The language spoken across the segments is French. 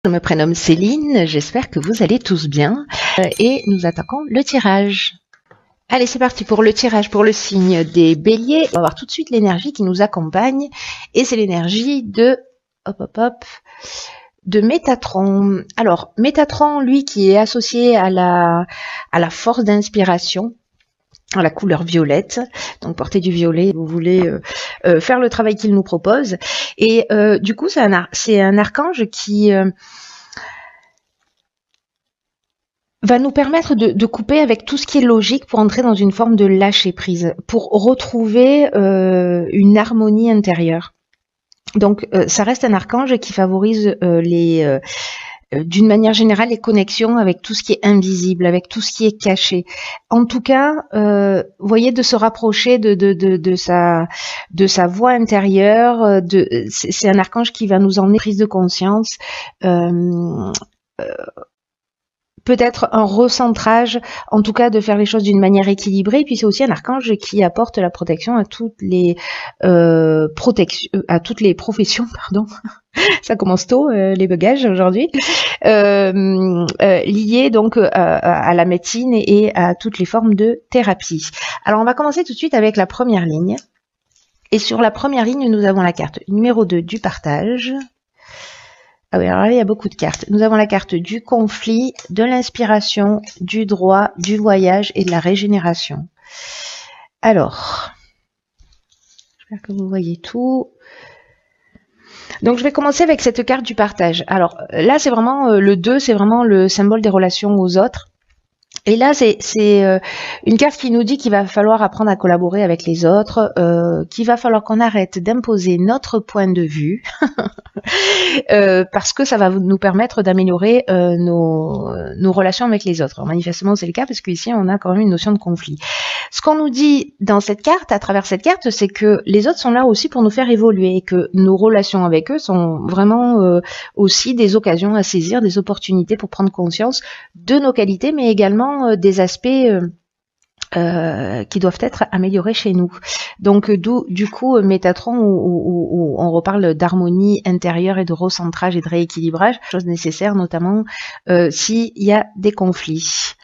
Je me prénomme Céline, j'espère que vous allez tous bien et nous attaquons le tirage. Allez, c'est parti pour le tirage pour le signe des béliers. On va voir tout de suite l'énergie qui nous accompagne et c'est l'énergie de de Métatron. Alors, Métatron, lui, qui est associé à la force d'inspiration, à la couleur violette, donc portez du violet, vous voulez faire le travail qu'il nous propose. Et du coup, c'est un archange qui va nous permettre de couper avec tout ce qui est logique pour entrer dans une forme de lâcher prise, pour retrouver une harmonie intérieure. Donc, ça reste un archange qui favorise d'une manière générale, les connexions avec tout ce qui est invisible, avec tout ce qui est caché. En tout cas, voyez, de se rapprocher de sa voix intérieure. C'est un archange qui va nous emmener prise de conscience. Peut-être un recentrage, en tout cas de faire les choses d'une manière équilibrée. Et puis c'est aussi un archange qui apporte la protection à toutes les professions, pardon. Ça commence tôt, les bugages aujourd'hui, liées donc à la médecine et à toutes les formes de thérapie. Alors on va commencer tout de suite avec la première ligne. Et sur la première ligne, nous avons la carte numéro 2 du partage. Ah oui, alors là, il y a beaucoup de cartes. Nous avons la carte du conflit, de l'inspiration, du droit, du voyage et de la régénération. Alors, j'espère que vous voyez tout. Donc, je vais commencer avec cette carte du partage. Alors, là, c'est vraiment le 2, c'est vraiment le symbole des relations aux autres. Et là, c'est une carte qui nous dit qu'il va falloir apprendre à collaborer avec les autres, qu'il va falloir qu'on arrête d'imposer notre point de vue, parce que ça va nous permettre d'améliorer nos relations avec les autres. Alors, manifestement, c'est le cas, parce qu'ici, on a quand même une notion de conflit. Ce qu'on nous dit dans cette carte, à travers cette carte, c'est que les autres sont là aussi pour nous faire évoluer, et que nos relations avec eux sont vraiment aussi des occasions à saisir, des opportunités pour prendre conscience de nos qualités, mais également des aspects qui doivent être améliorés chez nous. Donc du coup, Métatron, où on reparle d'harmonie intérieure et de recentrage et de rééquilibrage, chose nécessaire notamment s'il y a des conflits.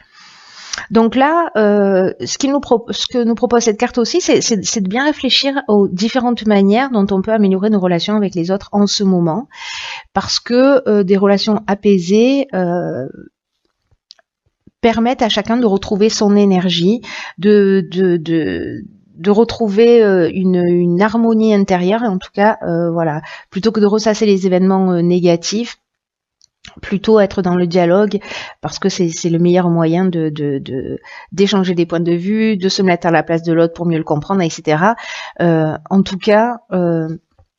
Donc là, ce que nous propose cette carte aussi, c'est de bien réfléchir aux différentes manières dont on peut améliorer nos relations avec les autres en ce moment, parce que des relations apaisées permettent à chacun de retrouver son énergie, de retrouver une harmonie intérieure, et en tout cas, voilà, plutôt que de ressasser les événements négatifs, plutôt être dans le dialogue, parce que c'est le meilleur moyen d'échanger des points de vue, de se mettre à la place de l'autre pour mieux le comprendre, etc. En tout cas, là,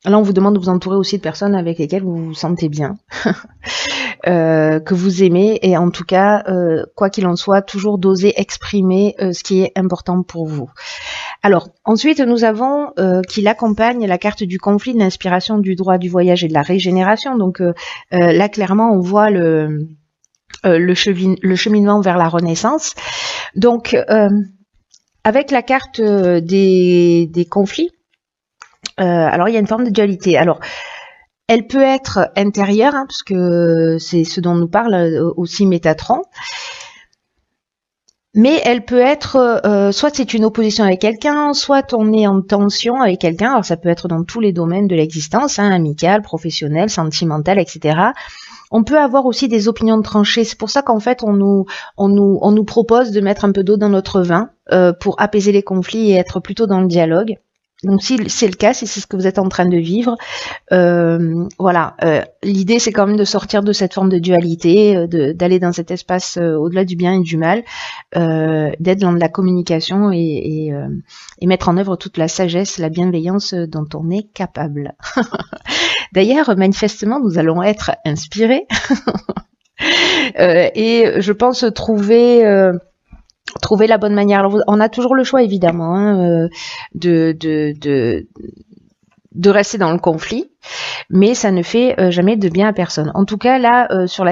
on vous demande de vous entourer aussi de personnes avec lesquelles vous vous sentez bien, que vous aimez, et en tout cas, quoi qu'il en soit, toujours d'oser exprimer ce qui est important pour vous. Alors, ensuite, nous avons qui l'accompagne la carte du conflit, de l'inspiration, du droit, du voyage et de la régénération. Donc là, clairement, on voit le cheminement vers la renaissance. Donc, avec la carte des conflits, alors il y a une forme de dualité. Alors, elle peut être intérieure, hein, parce que c'est ce dont nous parle aussi Métatron. Mais elle peut être, soit c'est une opposition avec quelqu'un, soit on est en tension avec quelqu'un. Alors ça peut être dans tous les domaines de l'existence, hein, amical, professionnel, sentimental, etc. On peut avoir aussi des opinions tranchées. C'est pour ça qu'en fait on nous propose de mettre un peu d'eau dans notre vin pour apaiser les conflits et être plutôt dans le dialogue. Donc si c'est le cas, si c'est ce que vous êtes en train de vivre, voilà, l'idée c'est quand même de sortir de cette forme de dualité, d'aller dans cet espace au-delà du bien et du mal, d'être dans de la communication et mettre en œuvre toute la sagesse, la bienveillance dont on est capable. D'ailleurs, manifestement, nous allons être inspirés et je pense trouver la bonne manière. Alors, on a toujours le choix, évidemment, hein, de rester dans le conflit, mais ça ne fait jamais de bien à personne. En tout cas, là,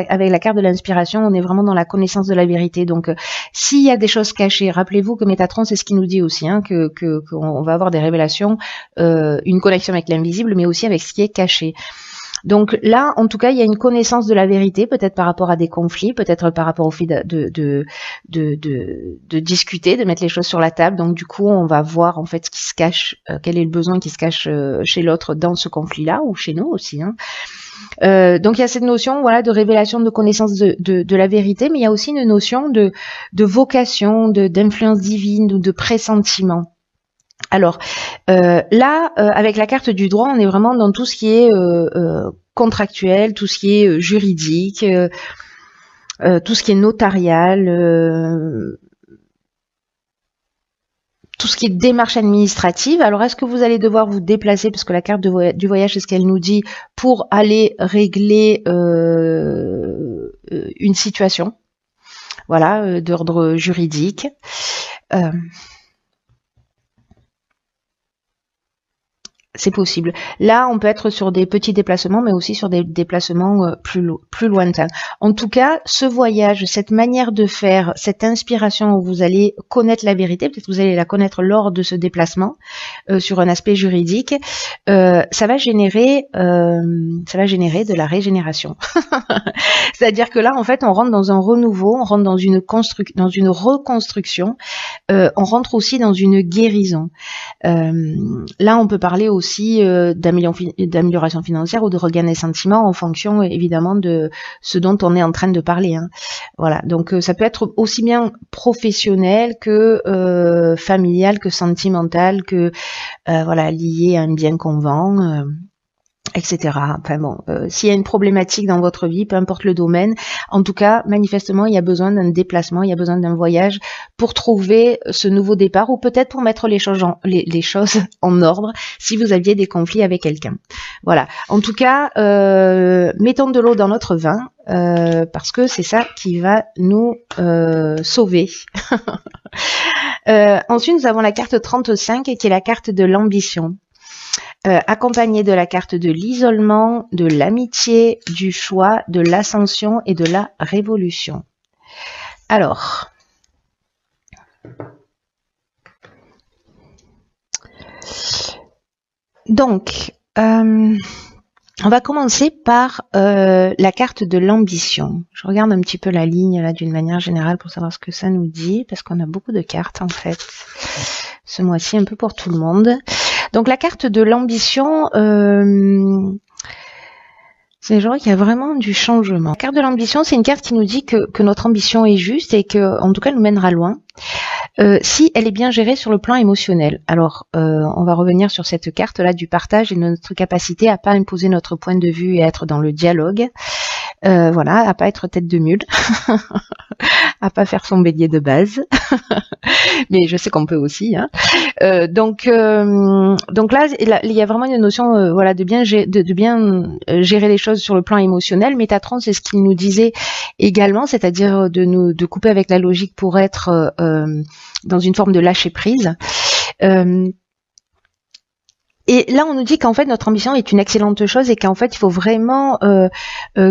avec la carte de l'inspiration, on est vraiment dans la connaissance de la vérité. Donc, s'il y a des choses cachées, rappelez-vous que Métatron, c'est ce qu'il nous dit aussi, hein, qu'on va avoir des révélations, une connexion avec l'invisible, mais aussi avec ce qui est caché. Donc là, en tout cas, il y a une connaissance de la vérité, peut-être par rapport à des conflits, peut-être par rapport au fait de discuter, de mettre les choses sur la table. Donc du coup, on va voir en fait ce qui se cache, quel est le besoin qui se cache chez l'autre dans ce conflit-là, ou chez nous aussi, hein. Donc il y a cette notion, voilà, de révélation, de connaissance de la vérité, mais il y a aussi une notion de vocation, d'influence divine ou de pressentiment. Alors là, avec la carte du droit, on est vraiment dans tout ce qui est contractuel, tout ce qui est juridique, tout ce qui est notarial, tout ce qui est démarche administrative. Alors, est-ce que vous allez devoir vous déplacer, parce que la carte du voyage, c'est ce qu'elle nous dit, pour aller régler une situation, voilà, d'ordre juridique. C'est possible. Là, on peut être sur des petits déplacements, mais aussi sur des déplacements plus lointains. En tout cas, ce voyage, cette manière de faire, cette inspiration où vous allez connaître la vérité, peut-être que vous allez la connaître lors de ce déplacement, sur un aspect juridique, ça va générer de la régénération. C'est-à-dire que là, en fait, on rentre dans un renouveau, on rentre dans une reconstruction, on rentre aussi dans une guérison. Là, on peut parler aussi d'amélioration financière ou de regain des sentiments en fonction évidemment de ce dont on est en train de parler, hein. Voilà, donc ça peut être aussi bien professionnel que familial, que sentimental, que voilà, lié à un bien qu'on vend. Etc. Enfin bon, s'il y a une problématique dans votre vie, peu importe le domaine, en tout cas, manifestement, il y a besoin d'un déplacement, il y a besoin d'un voyage pour trouver ce nouveau départ, ou peut-être pour mettre les choses en ordre si vous aviez des conflits avec quelqu'un. Voilà. En tout cas, mettons de l'eau dans notre vin, parce que c'est ça qui va nous sauver. Ensuite, nous avons la carte 35 qui est la carte de l'ambition. Accompagné de la carte de l'isolement, de l'amitié, du choix, de l'ascension et de la révolution. Alors, donc, on va commencer par la carte de l'ambition. Je regarde un petit peu la ligne là d'une manière générale pour savoir ce que ça nous dit, parce qu'on a beaucoup de cartes en fait, ce mois-ci, un peu pour tout le monde. Donc la carte de l'ambition, c'est je vois qu'il y a vraiment du changement. La carte de l'ambition, c'est une carte qui nous dit que notre ambition est juste et que, en tout cas, nous mènera loin. Si elle est bien gérée sur le plan émotionnel. Alors, on va revenir sur cette carte-là du partage et de notre capacité à pas imposer notre point de vue et à être dans le dialogue. Voilà, à pas être tête de mule, à pas faire son bélier de base. Mais je sais qu'on peut aussi, hein. Donc là, il y a vraiment une notion, voilà, de bien gérer les choses sur le plan émotionnel. Métatron, c'est ce qu'il nous disait également, c'est-à-dire de couper avec la logique pour être dans une forme de lâcher prise. Et là, on nous dit qu'en fait, notre ambition est une excellente chose et qu'en fait, il faut vraiment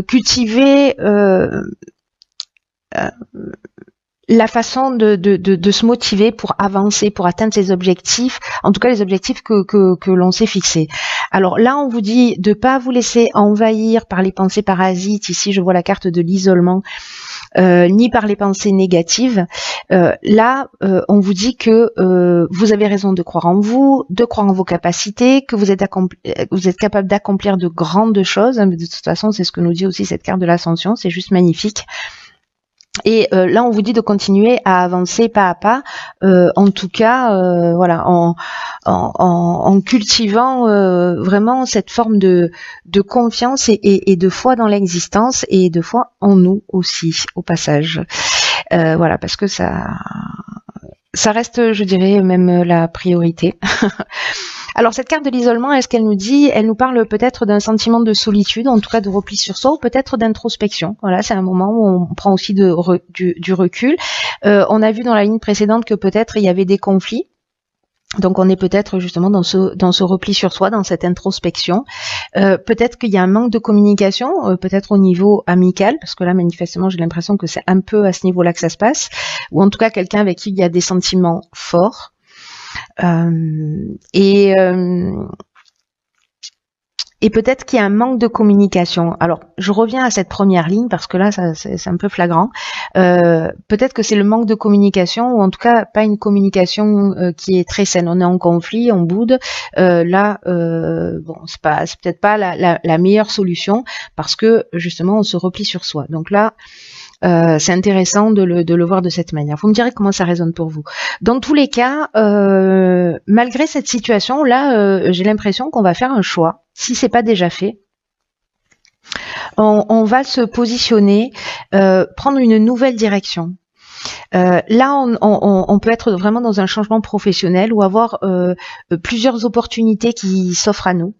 cultiver la façon de se motiver pour avancer, pour atteindre ses objectifs, en tout cas les objectifs que l'on s'est fixés. Alors là, on vous dit de pas vous laisser envahir par les pensées parasites. Ici, je vois la carte de l'isolement. Ni par les pensées négatives. Là, on vous dit que vous avez raison de croire en vous, de croire en vos capacités, que vous êtes capable d'accomplir de grandes choses. Mais de toute façon, c'est ce que nous dit aussi cette carte de l'ascension. C'est juste magnifique. Et là, on vous dit de continuer à avancer pas à pas, en tout cas, voilà, en cultivant vraiment cette forme de confiance et de foi dans l'existence et de foi en nous aussi, au passage. Voilà, parce que ça reste, je dirais, même la priorité. Alors cette carte de l'isolement, est-ce qu'elle nous dit, elle nous parle peut-être d'un sentiment de solitude, en tout cas de repli sur soi, ou peut-être d'introspection. Voilà, c'est un moment où on prend aussi du recul. On a vu dans la ligne précédente que peut-être il y avait des conflits. Donc on est peut-être justement dans ce repli sur soi, dans cette introspection. Peut-être qu'il y a un manque de communication, peut-être au niveau amical, parce que là manifestement j'ai l'impression que c'est un peu à ce niveau-là que ça se passe, ou en tout cas quelqu'un avec qui il y a des sentiments forts. Et peut-être qu'il y a un manque de communication. Alors, je reviens à cette première ligne parce que là, c'est un peu flagrant. Peut-être que c'est le manque de communication, ou en tout cas pas une communication qui est très saine. On est en conflit, on boude. Bon, c'est peut-être pas la meilleure solution parce que justement, on se replie sur soi. Donc là, c'est intéressant de le voir de cette manière. Vous me direz comment ça résonne pour vous. Dans tous les cas, malgré cette situation, là, j'ai l'impression qu'on va faire un choix, si c'est pas déjà fait. On va se positionner, prendre une nouvelle direction. Là, on peut être vraiment dans un changement professionnel ou avoir plusieurs opportunités qui s'offrent à nous.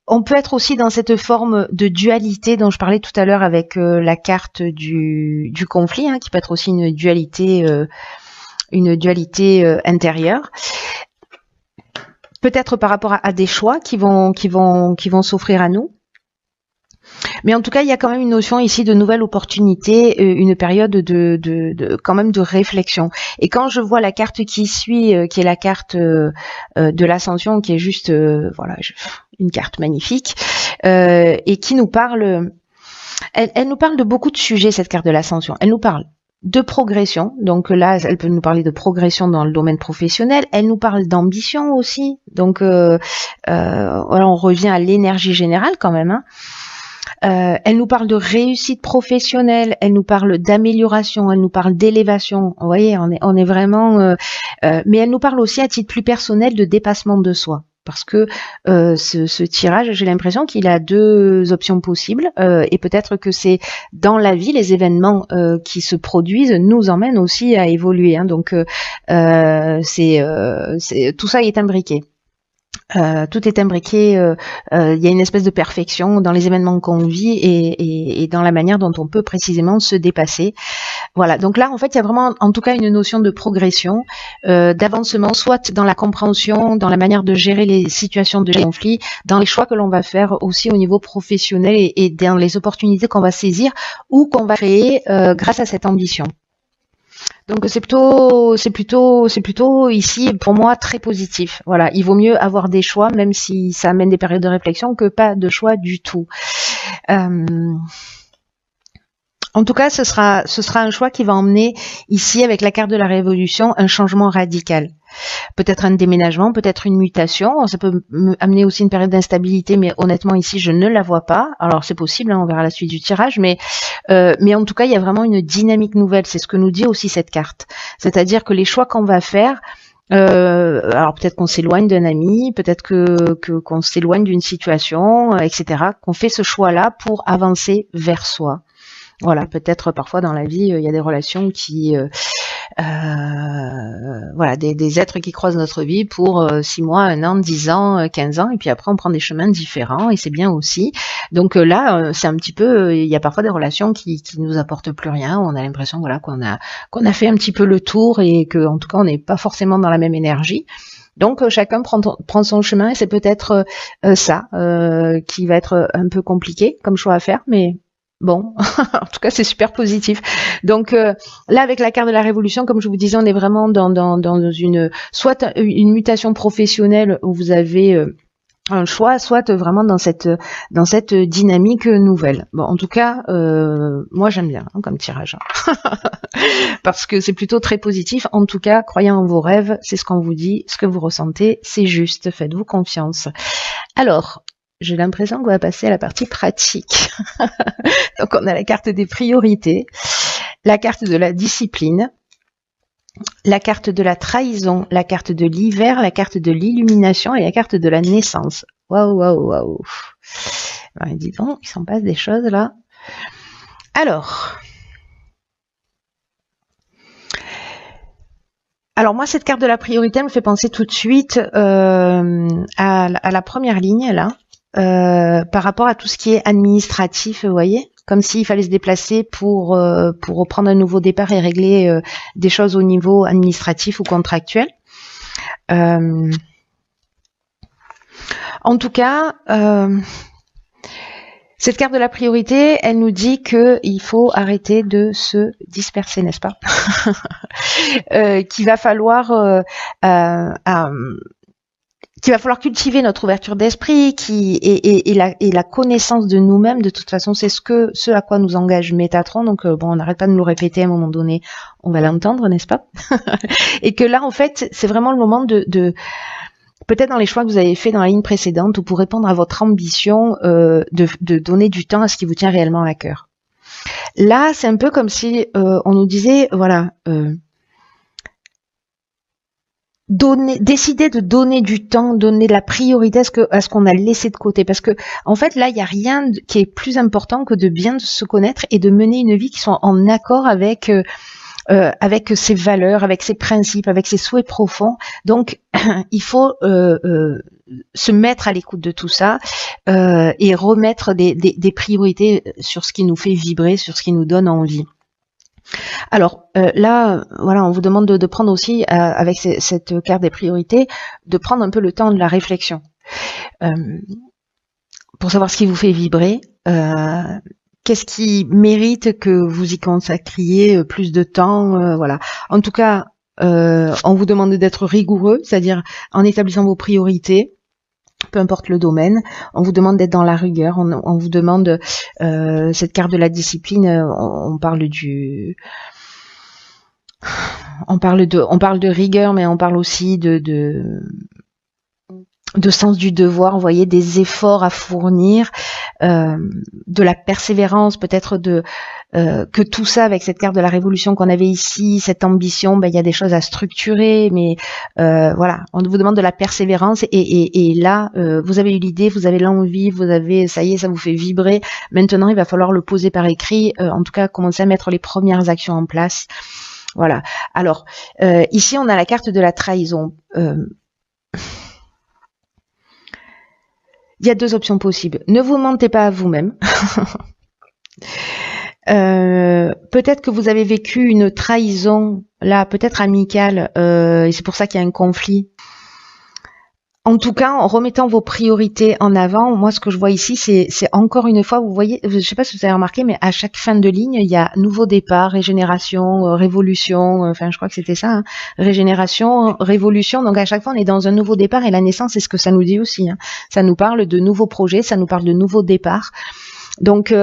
On peut être aussi dans cette forme de dualité dont je parlais tout à l'heure avec la carte du conflit, hein, qui peut être aussi une dualité intérieure. Peut-être par rapport à des choix qui vont s'offrir à nous. Mais en tout cas, il y a quand même une notion ici de nouvelle opportunité, une période quand même de réflexion. Et quand je vois la carte qui suit, qui est la carte de l'ascension, qui est juste, voilà, une carte magnifique, et qui nous parle, elle nous parle de beaucoup de sujets, cette carte de l'ascension. Elle nous parle de progression, donc là, elle peut nous parler de progression dans le domaine professionnel. Elle nous parle d'ambition aussi, donc voilà, on revient à l'énergie générale quand même, hein. Elle nous parle de réussite professionnelle, elle nous parle d'amélioration, elle nous parle d'élévation. Vous voyez, on est vraiment. Mais elle nous parle aussi à titre plus personnel de dépassement de soi, parce que ce tirage, j'ai l'impression qu'il a deux options possibles, et peut-être que c'est dans la vie, les événements qui se produisent nous emmènent aussi à évoluer. Hein, donc, tout ça est imbriqué. Tout est imbriqué, il y a une espèce de perfection dans les événements qu'on vit et dans la manière dont on peut précisément se dépasser. Voilà, donc là en fait il y a vraiment en tout cas une notion de progression, d'avancement, soit dans la compréhension, dans la manière de gérer les situations de conflit, dans les choix que l'on va faire aussi au niveau professionnel et dans les opportunités qu'on va saisir ou qu'on va créer grâce à cette ambition. Donc c'est plutôt ici pour moi très positif. Voilà, il vaut mieux avoir des choix, même si ça amène des périodes de réflexion, que pas de choix du tout. En tout cas, ce sera un choix qui va emmener ici avec la carte de la révolution un changement radical. Peut-être un déménagement, peut-être une mutation. Ça peut amener aussi une période d'instabilité, mais honnêtement ici je ne la vois pas. Alors c'est possible, hein, on verra la suite du tirage, mais en tout cas il y a vraiment une dynamique nouvelle. C'est ce que nous dit aussi cette carte. C'est-à-dire que les choix qu'on va faire, alors peut-être qu'on s'éloigne d'un ami, peut-être qu'on s'éloigne d'une situation, etc. Qu'on fait ce choix-là pour avancer vers soi. Voilà, peut-être parfois dans la vie il y a des relations qui voilà, des êtres qui croisent notre vie pour 6 mois, 1 an, 10 ans, 15 ans, et puis après on prend des chemins différents et c'est bien aussi. Donc là, c'est un petit peu, il y a parfois des relations qui nous apportent plus rien. On a l'impression, voilà, qu'on a fait un petit peu le tour et que en tout cas on n'est pas forcément dans la même énergie. Donc chacun prend son chemin et c'est peut-être ça qui va être un peu compliqué comme choix à faire, mais bon, en tout cas, c'est super positif. Donc là, avec la carte de la révolution, comme je vous disais, on est vraiment dans soit une mutation professionnelle où vous avez un choix, soit vraiment dans cette dynamique nouvelle. Bon, en tout cas, moi j'aime bien hein, comme tirage, parce que c'est plutôt très positif. En tout cas, croyez en vos rêves, c'est ce qu'on vous dit, ce que vous ressentez, c'est juste. Faites-vous confiance. Alors, j'ai l'impression qu'on va passer à la partie pratique. Donc on a la carte des priorités, la carte de la discipline, la carte de la trahison, la carte de l'hiver, la carte de l'illumination et la carte de la naissance. Waouh, waouh, waouh. Ben, dis donc, il s'en passe des choses là. Alors moi, cette carte de la priorité me fait penser tout de suite à la première ligne là. Par rapport à tout ce qui est administratif, vous voyez, comme s'il fallait se déplacer pour reprendre un nouveau départ et régler des choses au niveau administratif ou contractuel. En tout cas, cette carte de la priorité, elle nous dit qu'il faut arrêter de se disperser, n'est-ce pas? Qu'il va falloir qu'il va falloir cultiver notre ouverture d'esprit, et la connaissance de nous-mêmes. De toute façon, c'est ce à quoi nous engage Métatron. Donc bon, on n'arrête pas de nous le répéter, à un moment donné, on va l'entendre, n'est-ce pas? Et que là, en fait, c'est vraiment le moment de peut-être dans les choix que vous avez fait dans la ligne précédente, ou pour répondre à votre ambition, de donner du temps à ce qui vous tient réellement à cœur. Là, c'est un peu comme si on nous disait, voilà, décider de donner du temps, donner de la priorité à ce qu'on a laissé de côté. Parce que, en fait, là, il n'y a rien qui est plus important que de bien se connaître et de mener une vie qui soit en accord avec ses valeurs, avec ses principes, avec ses souhaits profonds. Donc, il faut se mettre à l'écoute de tout ça et remettre des priorités sur ce qui nous fait vibrer, sur ce qui nous donne envie. Alors là, voilà, on vous demande de prendre aussi, avec cette carte des priorités, de prendre un peu le temps de la réflexion pour savoir ce qui vous fait vibrer. Qu'est-ce qui mérite que vous y consacriez plus de temps, voilà. En tout cas, on vous demande d'être rigoureux, c'est-à-dire en établissant vos priorités, peu importe le domaine. On vous demande d'être dans la rigueur. On vous demande cette carte de la discipline. On parle de rigueur, mais on parle aussi de sens du devoir. Vous voyez, des efforts à fournir, de la persévérance, peut-être que tout ça, avec cette carte de la révolution qu'on avait ici, cette ambition, il y a des choses à structurer, mais voilà, on vous demande de la persévérance, et là, vous avez eu l'idée, vous avez l'envie, ça y est, ça vous fait vibrer. Maintenant, il va falloir le poser par écrit, en tout cas, commencer à mettre les premières actions en place. Voilà. Alors, ici, on a la carte de la trahison. Il y a deux options possibles. Ne vous mentez pas à vous-même. Peut-être que vous avez vécu une trahison, là, peut-être amicale, et c'est pour ça qu'il y a un conflit. En tout cas, en remettant vos priorités en avant, moi, ce que je vois ici, c'est encore une fois, vous voyez, je ne sais pas si vous avez remarqué, mais à chaque fin de ligne, il y a nouveau départ, régénération, révolution, enfin, je crois que c'était ça, hein, régénération, révolution. Donc, à chaque fois, on est dans un nouveau départ, et la naissance, c'est ce que ça nous dit aussi, hein. Ça nous parle de nouveaux projets, ça nous parle de nouveaux départs. Donc,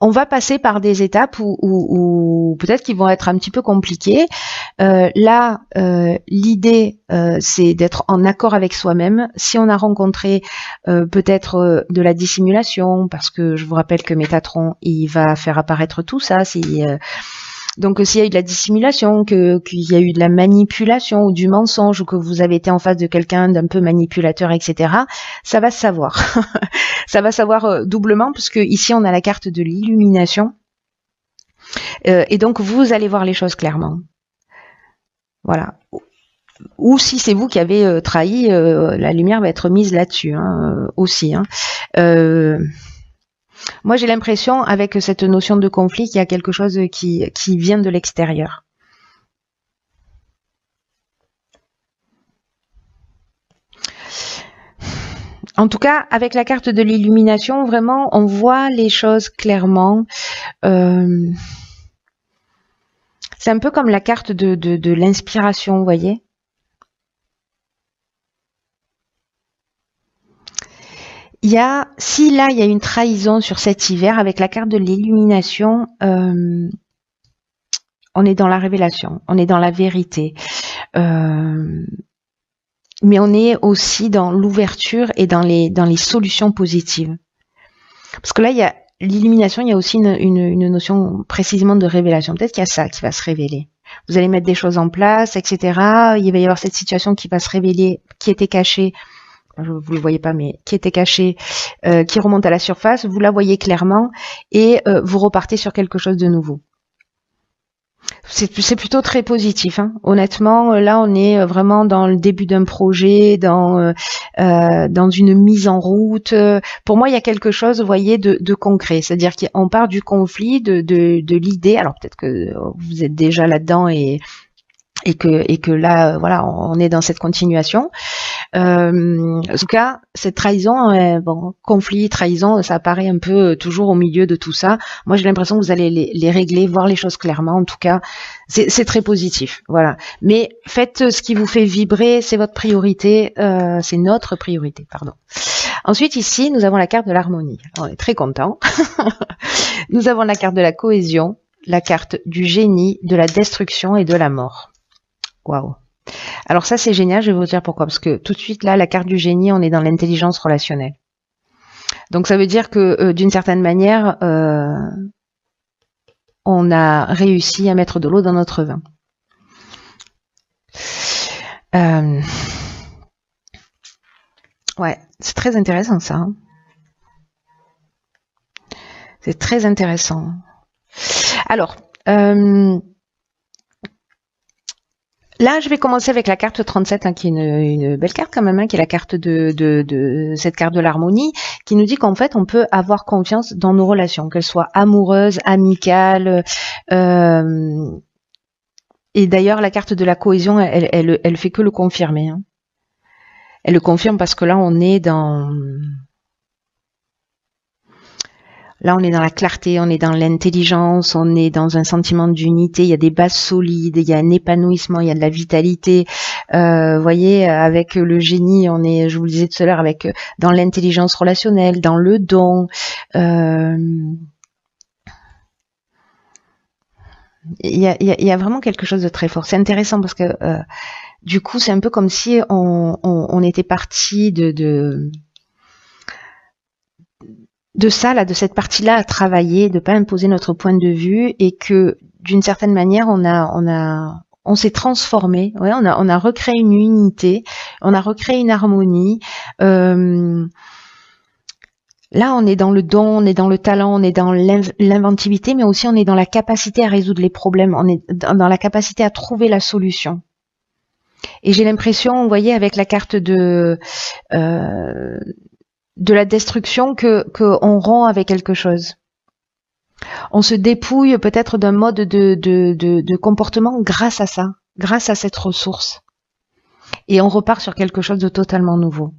on va passer par des étapes où peut-être qu'ils vont être un petit peu compliquées. Là, l'idée, c'est d'être en accord avec soi-même. Si on a rencontré peut-être de la dissimulation, parce que je vous rappelle que Métatron, il va faire apparaître tout ça. Donc, s'il y a eu de la dissimulation, qu'il y a eu de la manipulation ou du mensonge, ou que vous avez été en face de quelqu'un d'un peu manipulateur, etc., ça va se savoir. Ça va savoir doublement, puisque ici, on a la carte de l'illumination. Et donc, vous allez voir les choses clairement. Voilà. Ou si c'est vous qui avez trahi, la lumière va être mise là-dessus, hein, aussi. Hein. Moi, j'ai l'impression, avec cette notion de conflit, qu'il y a quelque chose qui vient de l'extérieur. En tout cas, avec la carte de l'illumination, vraiment, on voit les choses clairement. C'est un peu comme la carte de l'inspiration, vous voyez. Si là, il y a une trahison sur cet hiver, avec la carte de l'illumination, on est dans la révélation, on est dans la vérité. Mais on est aussi dans l'ouverture et dans les solutions positives. Parce que là, il y a l'illumination, il y a aussi une notion précisément de révélation. Peut-être qu'il y a ça qui va se révéler. Vous allez mettre des choses en place, etc. Il va y avoir cette situation qui va se révéler, qui était cachée. Vous ne le voyez pas, mais qui était cachée, qui remonte à la surface. Vous la voyez clairement et vous repartez sur quelque chose de nouveau. C'est plutôt très positif, hein. Honnêtement, là, on est vraiment dans le début d'un projet, dans une mise en route. Pour moi, il y a quelque chose, vous voyez, de concret. C'est-à-dire qu'on part du conflit, de l'idée. Alors peut-être que vous êtes déjà là-dedans et que là, voilà, on est dans cette continuation. En tout cas, cette trahison, bon, conflit, trahison, ça apparaît un peu toujours au milieu de tout ça. Moi, j'ai l'impression que vous allez les régler, voir les choses clairement. En tout cas, c'est très positif. Voilà. Mais faites ce qui vous fait vibrer, c'est votre priorité, c'est notre priorité, pardon. Ensuite, ici, nous avons la carte de l'harmonie. On est très content. Nous avons la carte de la cohésion, la carte du génie, de la destruction et de la mort. Waouh. Alors ça, c'est génial, je vais vous dire pourquoi. Parce que tout de suite, là, la carte du génie, on est dans l'intelligence relationnelle. Donc ça veut dire que, d'une certaine manière, on a réussi à mettre de l'eau dans notre vin. Ouais, c'est très intéressant ça. Hein. C'est très intéressant. Alors, là, je vais commencer avec la carte 37, hein, qui est une belle carte quand même, hein, qui est la carte de cette carte de l'harmonie, qui nous dit qu'en fait, on peut avoir confiance dans nos relations, qu'elles soient amoureuses, amicales. Et d'ailleurs, la carte de la cohésion, elle fait que le confirmer. Hein. Elle le confirme parce que là, on est dans la clarté, on est dans l'intelligence, on est dans un sentiment d'unité, il y a des bases solides, il y a un épanouissement, il y a de la vitalité. Voyez, avec le génie, on est, je vous le disais tout à l'heure, avec dans l'intelligence relationnelle, dans le don. Il y a vraiment quelque chose de très fort. C'est intéressant parce que du coup, c'est un peu comme si on était parti de ça, là, de cette partie-là à travailler, de pas imposer notre point de vue, et que d'une certaine manière, on s'est transformé. Ouais, on a recréé une unité, on a recréé une harmonie. Là, on est dans le don, on est dans le talent, on est dans l'inventivité, mais aussi on est dans la capacité à résoudre les problèmes, on est dans la capacité à trouver la solution. Et j'ai l'impression, vous voyez, avec la carte de la destruction, qu'on rompt avec quelque chose. On se dépouille peut-être d'un mode de comportement grâce à ça, grâce à cette ressource. Et on repart sur quelque chose de totalement nouveau.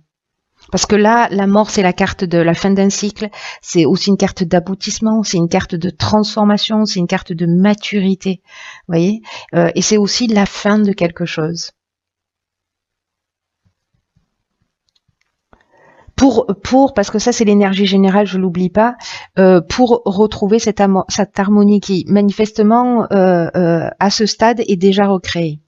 Parce que là, la mort, c'est la carte de la fin d'un cycle, c'est aussi une carte d'aboutissement, c'est une carte de transformation, c'est une carte de maturité, vous voyez, et c'est aussi la fin de quelque chose. Parce que ça, c'est l'énergie générale, je l'oublie pas, pour retrouver cette harmonie qui, manifestement, à ce stade, est déjà recréée.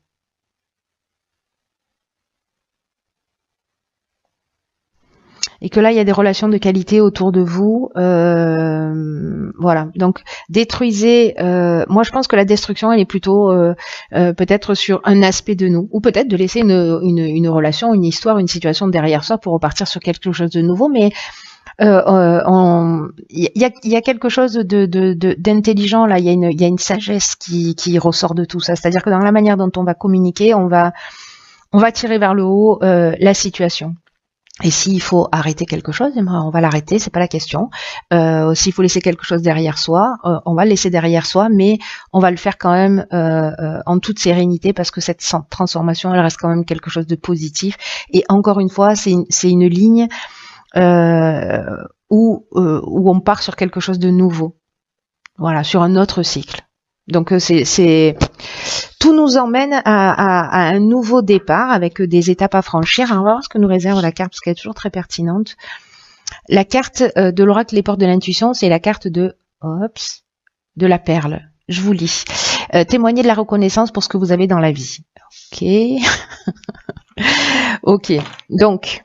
Et que là, il y a des relations de qualité autour de vous. Voilà. Donc, détruisez. Moi, je pense que la destruction, elle est plutôt peut-être sur un aspect de nous, ou peut-être de laisser une relation, une histoire, une situation derrière soi pour repartir sur quelque chose de nouveau. Mais il y a quelque chose d'intelligent là. Il y a une sagesse qui ressort de tout ça. C'est-à-dire que dans la manière dont on va communiquer, on va tirer vers le haut la situation. Et s'il faut arrêter quelque chose, on va l'arrêter, c'est pas la question. S'il faut laisser quelque chose derrière soi, on va le laisser derrière soi, mais on va le faire quand même en toute sérénité parce que cette transformation, elle reste quand même quelque chose de positif. Et encore une fois, c'est une ligne où on part sur quelque chose de nouveau. Voilà, sur un autre cycle. Donc tout nous emmène à un nouveau départ avec des étapes à franchir. On va voir ce que nous réserve la carte parce qu'elle est toujours très pertinente. La carte de l'oracle Les Portes de l'Intuition, c'est la carte de la perle. Je vous lis. Témoignez de la reconnaissance pour ce que vous avez dans la vie. Ok. Ok. Donc,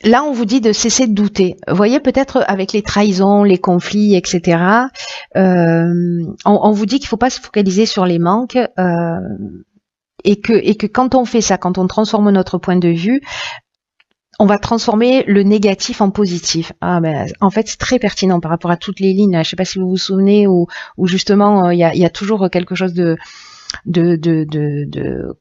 là, on vous dit de cesser de douter. Vous voyez, peut-être avec les trahisons, les conflits, etc., on vous dit qu'il ne faut pas se focaliser sur les manques et que quand on fait ça, quand on transforme notre point de vue, on va transformer le négatif en positif. En fait, c'est très pertinent par rapport à toutes les lignes. Je ne sais pas si vous vous souvenez où justement, il y a toujours quelque chose de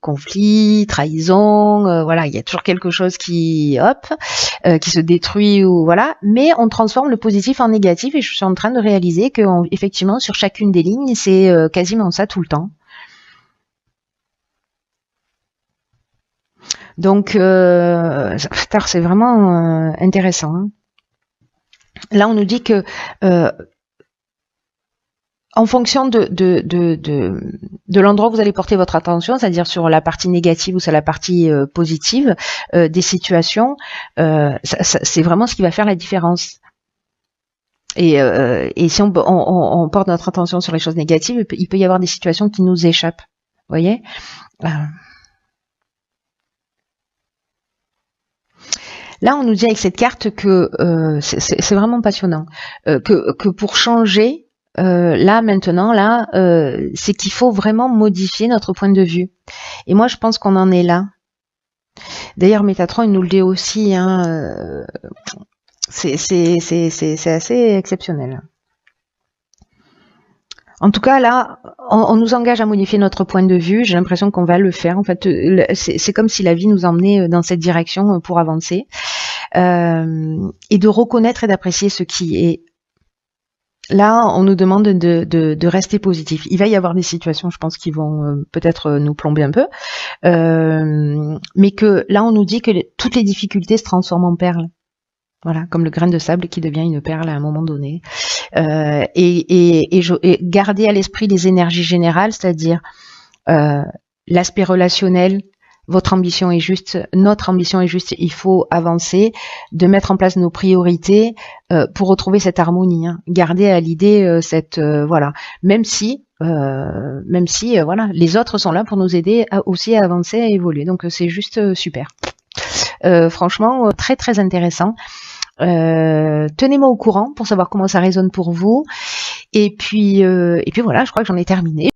conflit, trahison, voilà, il y a toujours quelque chose qui se détruit ou voilà, mais on transforme le positif en négatif et je suis en train de réaliser que effectivement sur chacune des lignes, c'est quasiment ça tout le temps. Donc, c'est vraiment intéressant. Hein. Là, on nous dit que en fonction de l'endroit où vous allez porter votre attention, c'est-à-dire sur la partie négative ou sur la partie positive des situations, c'est vraiment ce qui va faire la différence. Et si on porte notre attention sur les choses négatives, il peut y avoir des situations qui nous échappent. Vous voyez ? Là, on nous dit avec cette carte que c'est vraiment passionnant, que pour changer, là maintenant, c'est qu'il faut vraiment modifier notre point de vue. Et moi, je pense qu'on en est là. D'ailleurs, Métatron, il nous le dit aussi. Hein, c'est assez exceptionnel. En tout cas, là, on nous engage à modifier notre point de vue. J'ai l'impression qu'on va le faire. En fait, c'est comme si la vie nous emmenait dans cette direction pour avancer. Et de reconnaître et d'apprécier ce qui est. Là, on nous demande de rester positif. Il va y avoir des situations, je pense, qui vont peut-être nous plomber un peu. Mais que là, on nous dit que toutes les difficultés se transforment en perles. Voilà, comme le grain de sable qui devient une perle à un moment donné. Et garder à l'esprit les énergies générales, c'est-à-dire l'aspect relationnel. Votre ambition est juste, notre ambition est juste, il faut avancer, de mettre en place nos priorités pour retrouver cette harmonie. Hein. Garder à l'idée voilà, même si voilà, les autres sont là pour nous aider aussi à avancer, à évoluer. Donc c'est juste super. Franchement, très très intéressant. Tenez-moi au courant pour savoir comment ça résonne pour vous. Et puis voilà, je crois que j'en ai terminé.